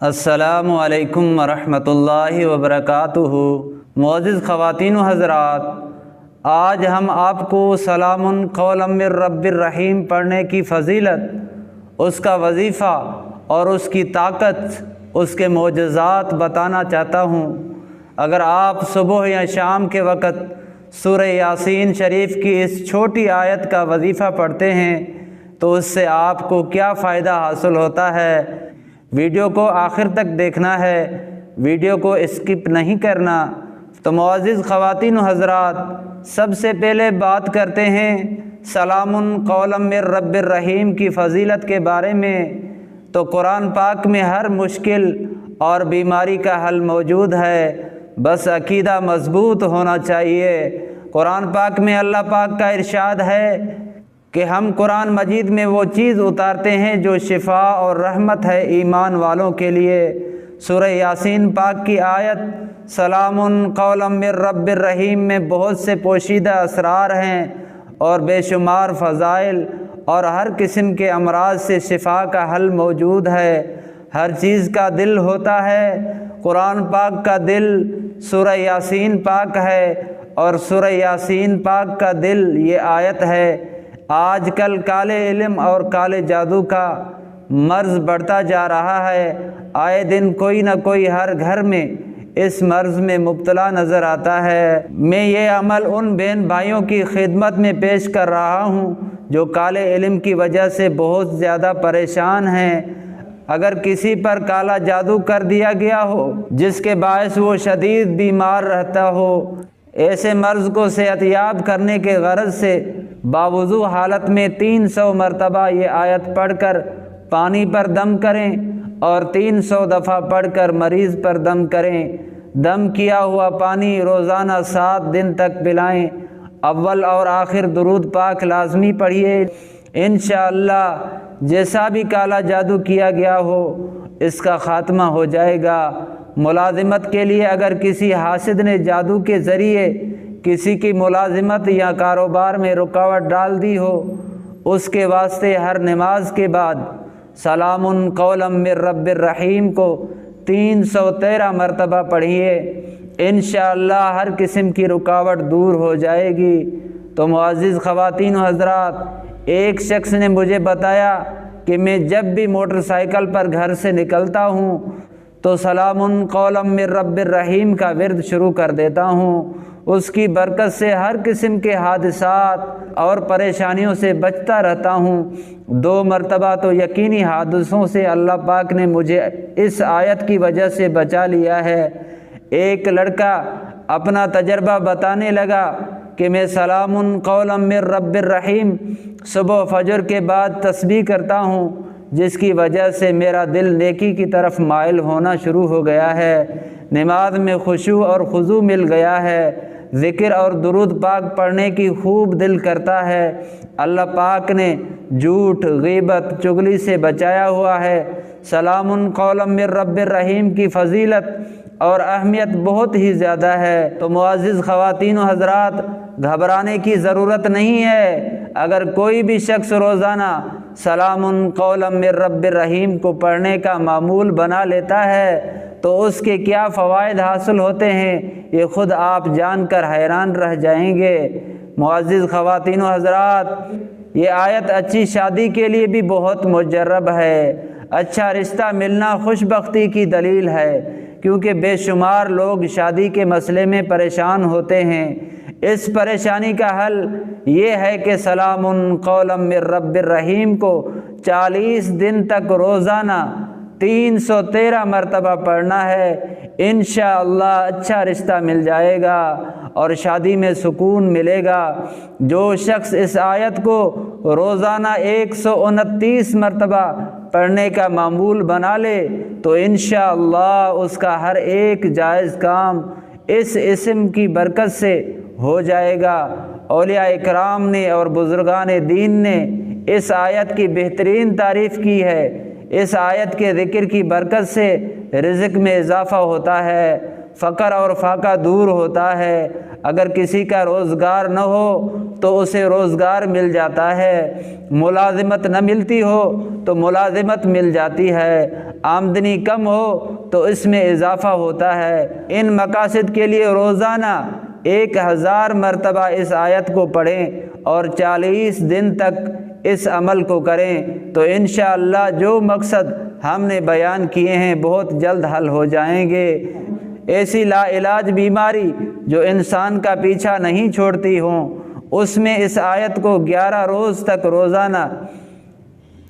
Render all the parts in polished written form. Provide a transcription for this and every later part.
السلام علیکم ورحمۃ اللہ وبرکاتہ۔ معزز خواتین و حضرات، آج ہم آپ کو سلام قولا من رب الرحیم پڑھنے کی فضیلت، اس کا وظیفہ اور اس کی طاقت، اس کے معجزات بتانا چاہتا ہوں۔ اگر آپ صبح یا شام کے وقت سورہ یاسین شریف کی اس چھوٹی آیت کا وظیفہ پڑھتے ہیں تو اس سے آپ کو کیا فائدہ حاصل ہوتا ہے، ویڈیو کو آخر تک دیکھنا ہے، ویڈیو کو اسکپ نہیں کرنا۔ تو معزز خواتین و حضرات، سب سے پہلے بات کرتے ہیں سلام قولا من رب الرحیم کی فضیلت کے بارے میں۔ تو قرآن پاک میں ہر مشکل اور بیماری کا حل موجود ہے، بس عقیدہ مضبوط ہونا چاہیے۔ قرآن پاک میں اللہ پاک کا ارشاد ہے کہ ہم قرآن مجید میں وہ چیز اتارتے ہیں جو شفا اور رحمت ہے ایمان والوں کے لیے۔ سورہ یاسین پاک کی آیت سلام قولا من رب الرحیم میں بہت سے پوشیدہ اسرار ہیں اور بے شمار فضائل اور ہر قسم کے امراض سے شفا کا حل موجود ہے۔ ہر چیز کا دل ہوتا ہے، قرآن پاک کا دل سورہ یاسین پاک ہے، اور سورہ یاسین پاک کا دل یہ آیت ہے۔ آج کل کالے علم اور کالے جادو کا مرض بڑھتا جا رہا ہے، آئے دن کوئی نہ کوئی ہر گھر میں اس مرض میں مبتلا نظر آتا ہے۔ میں یہ عمل ان بہن بھائیوں کی خدمت میں پیش کر رہا ہوں جو کالے علم کی وجہ سے بہت زیادہ پریشان ہیں۔ اگر کسی پر کالا جادو کر دیا گیا ہو جس کے باعث وہ شدید بیمار رہتا ہو، ایسے مرض کو صحت یاب کرنے کے غرض سے باوضو حالت میں 300 مرتبہ یہ آیت پڑھ کر پانی پر دم کریں اور 300 دفعہ پڑھ کر مریض پر دم کریں۔ دم کیا ہوا پانی روزانہ 7 دن تک پلائیں۔ اول اور آخر درود پاک لازمی پڑھیے، انشاءاللہ جیسا بھی کالا جادو کیا گیا ہو اس کا خاتمہ ہو جائے گا۔ ملازمت کے لیے اگر کسی حاسد نے جادو کے ذریعے کسی کی ملازمت یا کاروبار میں رکاوٹ ڈال دی ہو، اس کے واسطے ہر نماز کے بعد سلام قولا من رب الرحیم کو 313 مرتبہ پڑھیے، انشاءاللہ ہر قسم کی رکاوٹ دور ہو جائے گی۔ تو معزز خواتین و حضرات، ایک شخص نے مجھے بتایا کہ میں جب بھی موٹر سائیکل پر گھر سے نکلتا ہوں تو سلام قولا من رب الرحیم کا ورد شروع کر دیتا ہوں۔ اس کی برکت سے ہر قسم کے حادثات اور پریشانیوں سے بچتا رہتا ہوں۔ 2 مرتبہ تو یقینی حادثوں سے اللہ پاک نے مجھے اس آیت کی وجہ سے بچا لیا ہے۔ ایک لڑکا اپنا تجربہ بتانے لگا کہ میں سلام قولا من رب الرحیم صبح فجر کے بعد تسبیح کرتا ہوں، جس کی وجہ سے میرا دل نیکی کی طرف مائل ہونا شروع ہو گیا ہے، نماز میں خشوع اور خضوع مل گیا ہے، ذکر اور درود پاک پڑھنے کی خوب دل کرتا ہے۔ اللہ پاک نے جھوٹ، غیبت، چغلی سے بچایا ہوا ہے۔ سلام قولا من رب الرحیم کی فضیلت اور اہمیت بہت ہی زیادہ ہے۔ تو معزز خواتین و حضرات، گھبرانے کی ضرورت نہیں ہے۔ اگر کوئی بھی شخص روزانہ سلام قولا من رب الرحیم کو پڑھنے کا معمول بنا لیتا ہے تو اس کے کیا فوائد حاصل ہوتے ہیں یہ خود آپ جان کر حیران رہ جائیں گے۔ معزز خواتین و حضرات، یہ آیت اچھی شادی کے لیے بھی بہت مجرب ہے۔ اچھا رشتہ ملنا خوش بختی کی دلیل ہے، کیونکہ بے شمار لوگ شادی کے مسئلے میں پریشان ہوتے ہیں۔ اس پریشانی کا حل یہ ہے کہ سلام قولا من رب الرحیم کو 40 دن تک روزانہ 313 مرتبہ پڑھنا ہے، انشاءاللہ اچھا رشتہ مل جائے گا اور شادی میں سکون ملے گا۔ جو شخص اس آیت کو روزانہ 129 مرتبہ پڑھنے کا معمول بنا لے تو انشاءاللہ اس کا ہر ایک جائز کام اس اسم کی برکت سے ہو جائے گا۔ اولیاء اکرام نے اور بزرگان دین نے اس آیت کی بہترین تعریف کی ہے۔ اس آیت کے ذکر کی برکت سے رزق میں اضافہ ہوتا ہے، فقر اور فاقہ دور ہوتا ہے۔ اگر کسی کا روزگار نہ ہو تو اسے روزگار مل جاتا ہے، ملازمت نہ ملتی ہو تو ملازمت مل جاتی ہے، آمدنی کم ہو تو اس میں اضافہ ہوتا ہے۔ ان مقاصد کے لیے روزانہ 1000 مرتبہ اس آیت کو پڑھیں اور 40 دن تک اس عمل کو کریں تو انشاءاللہ جو مقصد ہم نے بیان کیے ہیں بہت جلد حل ہو جائیں گے۔ ایسی لا علاج بیماری جو انسان کا پیچھا نہیں چھوڑتی ہوں، اس میں اس آیت کو 11 روز تک روزانہ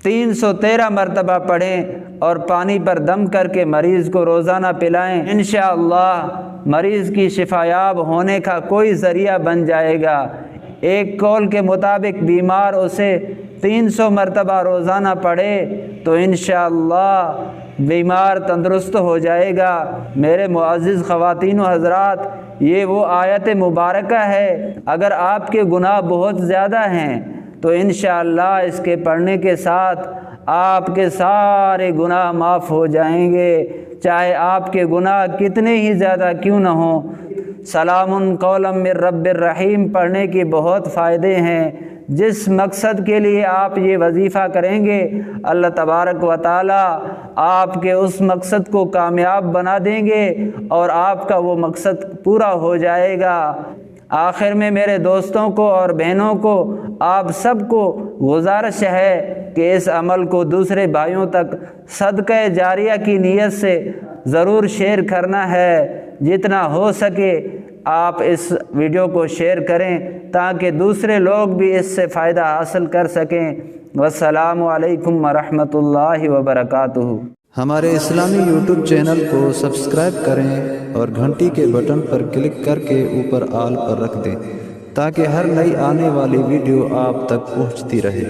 313 مرتبہ پڑھیں اور پانی پر دم کر کے مریض کو روزانہ پلائیں۔ انشاءاللہ مریض کی شفایاب ہونے کا کوئی ذریعہ بن جائے گا۔ ایک قول کے مطابق بیمار اسے 300 مرتبہ روزانہ پڑھے تو انشاءاللہ بیمار تندرست ہو جائے گا۔ میرے معزز خواتین و حضرات، یہ وہ آیت مبارکہ ہے، اگر آپ کے گناہ بہت زیادہ ہیں تو انشاءاللہ اس کے پڑھنے کے ساتھ آپ کے سارے گناہ معاف ہو جائیں گے، چاہے آپ کے گناہ کتنے ہی زیادہ کیوں نہ ہوں۔ سلام قولا من رب الرحیم پڑھنے کے بہت فائدے ہیں۔ جس مقصد کے لیے آپ یہ وظیفہ کریں گے اللہ تبارک و تعالی آپ کے اس مقصد کو کامیاب بنا دیں گے اور آپ کا وہ مقصد پورا ہو جائے گا۔ آخر میں میرے دوستوں کو اور بہنوں کو، آپ سب کو گزارش ہے کہ اس عمل کو دوسرے بھائیوں تک صدقہ جاریہ کی نیت سے ضرور شیئر کرنا ہے۔ جتنا ہو سکے آپ اس ویڈیو کو شیئر کریں تاکہ دوسرے لوگ بھی اس سے فائدہ حاصل کر سکیں۔ والسلام علیکم ورحمۃ اللہ وبرکاتہ۔ ہمارے اسلامی یوٹیوب چینل کو سبسکرائب کریں اور گھنٹی کے بٹن پر کلک کر کے اوپر آل پر رکھ دیں تاکہ ہر نئی آنے والی ویڈیو آپ تک پہنچتی رہے۔